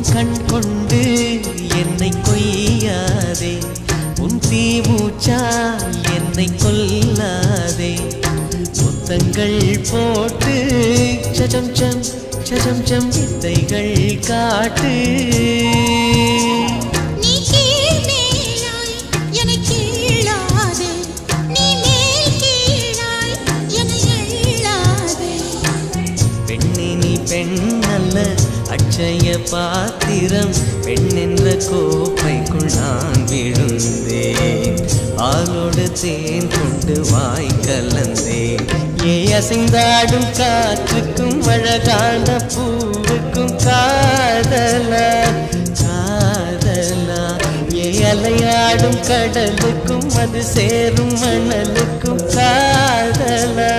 கண் கொண்டு என்னை கொய்யாதே, உன் தீமூச்சா என்னை கொல்லாதே. முத்தங்கள் போட்டு சஜம் சம் சஜம் சம் வித்தைகள் காட்டு. பெண்ணல்ல அட்சய பாத்திரம், பெண் என்ற கோப்பைக்குள் நான் விழுந்தேன். ஆளோடு தேன் கொண்டு வாய் கலந்தேன். ஏ அசைந்தாடும் காற்றுக்கும் அழகான பூவுக்கும் காதலா காதலா. ஏ அலையாடும் கடலுக்கும் அது சேரும் மணலுக்கும் காதலா